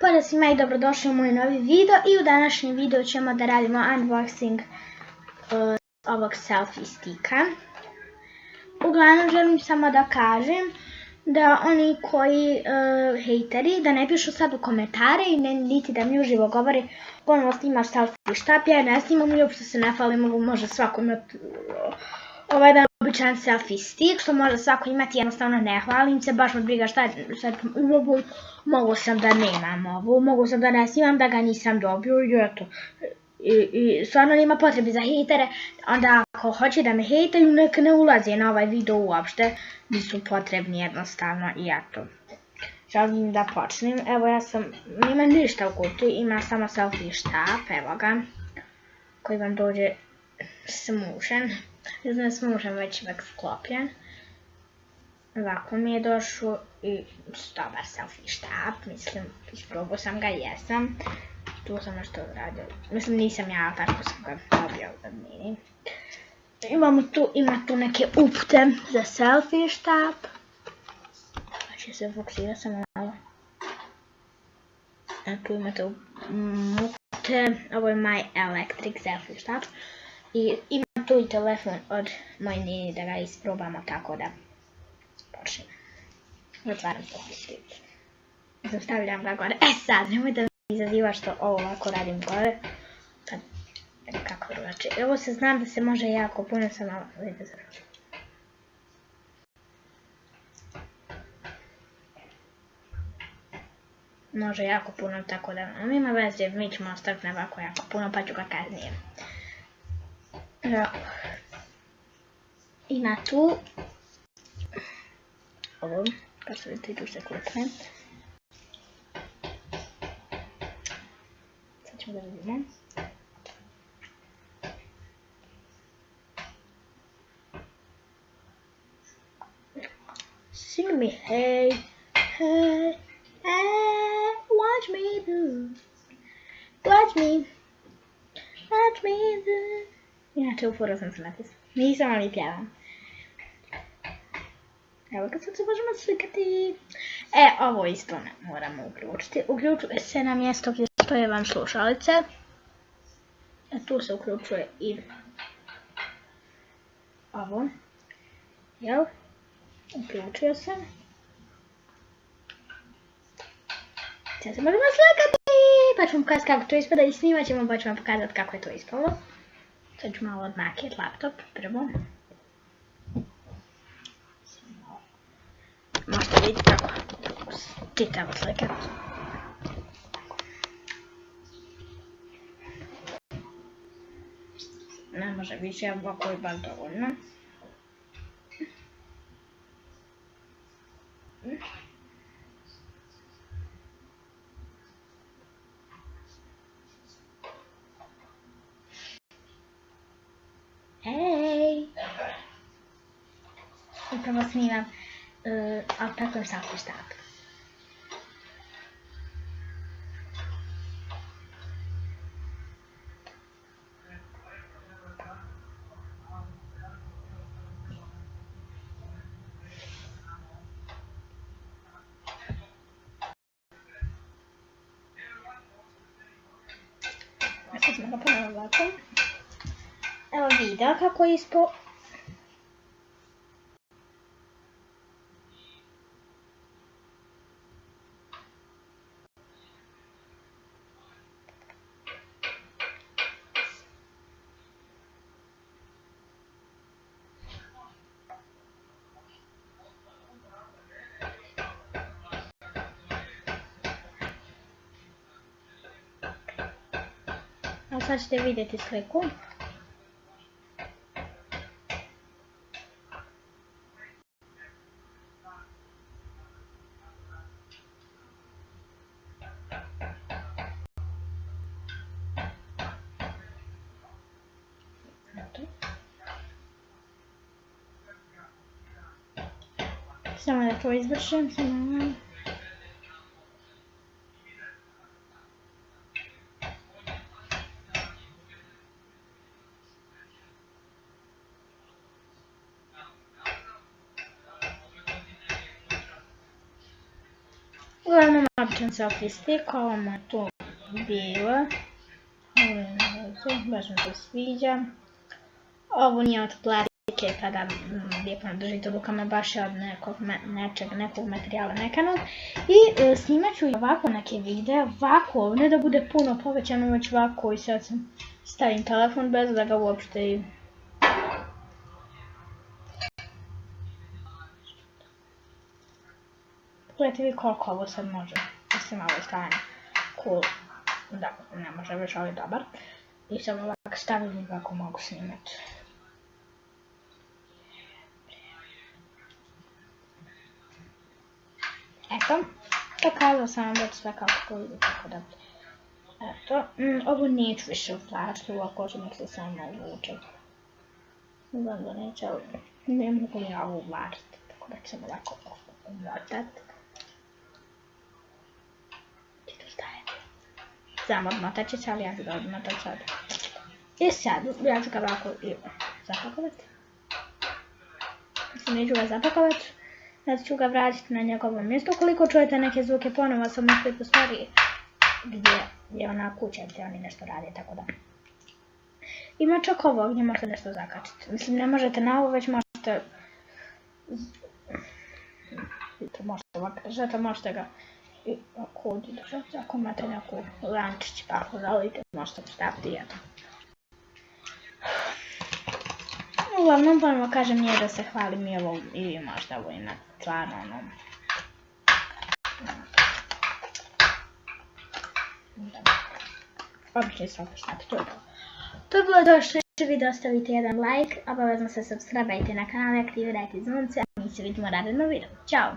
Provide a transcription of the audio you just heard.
Pozdrav svima i dobrodošli u moj novi video i u današnjem videu ćemo da radimo unboxing ovog selfie stika. Uglavnom želim samo da kažem da oni koji hejteri da ne pišu sad u komentare i niti da mi uživo govori ponovo snimaš selfie štap, ja ne snimam i uopšte se ne falim, može svako imati ovaj jedan običan selfie stick, što može svako imati, jednostavno ne hvalim se, baš me briga šta je sad u ovom, mogu sam da nemam ovo, mogu sam da ne snimam, da ga nisam dobio i eto. I stvarno nema potrebe za hejtere, onda ako hoće da me hejtaju, nek ne ulaze na ovaj video uopšte, nisu potrebni jednostavno i eto. Želim da počnem, evo ja sam, nema ništa u kutu, ima samo selfie štap, evo ga, koji vam dođe smušen. Ne znam smušen, već uvek sklopljen. Ovako mi je došao i dobar selfie štap, mislim, isprobao sam ga, jesam. Tu sam nešto uradio, mislim nisam ja, tako sam ga dobio od mini. Ima tu neke upute za selfie štap. Znači se fokusira samo malo. Tu imate upute, ovo je My Electric selfie štap. I imam tu i telefon od moje nini da ga isprobamo, tako da počnemo. Otvaram selfie stik. Zastavljam ga gore. Sad, nemojte da mi izaziva što ovo ovako radim gore. Sad, kako drugačije. Ovo se znam da se može jako puno, sam malo vidite za ruču. Može jako puno, tako da nema veze, mi ćemo ostaviti na ovako jako puno, pa ću ga kasnije. Ima tu ovo, kad se vidite tu se klipne. Sad ćemo da vidimo. Sing me hey, hey, hey, watch me do, watch me do. Inače uporao sam se napis. Nisam ali pjevam. Evo kad sad se možemo slikati. Ovo isto ne moramo uključiti. Uključuje se na mjesto gdje stoje vam slušalice. Tu se uključuje i ovo. Jel? Uključio sam. Sad se možemo slikati. Pa ću vam pokazati kako to ispada i snimat ćemo pa ću vam pokazati kako je to ispalo. Sad ću malo odmakiti laptop prvo. Možete vidjeti kako čitavo slikat. Ne može više, ovako je baš dovoljno. Hej! Upravo snimam, ali pakujem selfie štap. Sad smo ga ponovno ovako. Evo video kako je ispao. A sad ćete vidjeti sliku. Samo da to izvršim, samo... Uglavnom običan selfie stick, ovo mu je tu bilo. Baš mi se sviđa. Ovo nije od plastike kada lijepo držite rukama, baš je od nekog materijala mekanog. I snimat ću ovako neke videe, ovako, ne da bude puno povećano, već ovako i sad sam stavim telefon bez da ga uopšte i... Pogledajte vi koliko ovo sad može, mislim ovo je stavljeno cool, da, ne može već ali dobar. I sad ovako stavim i ovako mogu snimati. Eto, pokazao sam vam već sve kako to ide, tako da... Eto, ovo neću više uvlačiti, ovako ću nek se samo uvučem. Znam da neće, ali ne mogu li ovo uvlačiti, tako da ću ovako uvlačati. Ti tu stajete. Znam odmotat će se, ali ja ću ga odmotat sad. I sad, ja ću ga ovako i zapakovati. Mislim, neću ga zapakovati. Sad ću ga vratiti na njegovo mjesto. Ukoliko čujete neke zvuke, ponovo sam u svoj prostoriji gdje je ona kuća gdje oni nešto rade, tako da. Ima čak ovo gdje možete nešto zakačiti. Mislim, ne možete na ovo, već možete... ovako držati, možete ga i ako ovdje držati, ako imate neku lančić pa ako želite, možete staviti jedno. Uglavnom, ponovno kažem, nije da se hvalim i ovo, i vi možda ovo imate stvarno ono... Obično se opet staviti, to je to. To je bilo to što će video, ostavite jedan like, obavezno se subscribe-ajte na kanal i aktivirajte zvonce, a mi se vidimo u narednom videu. Ćao!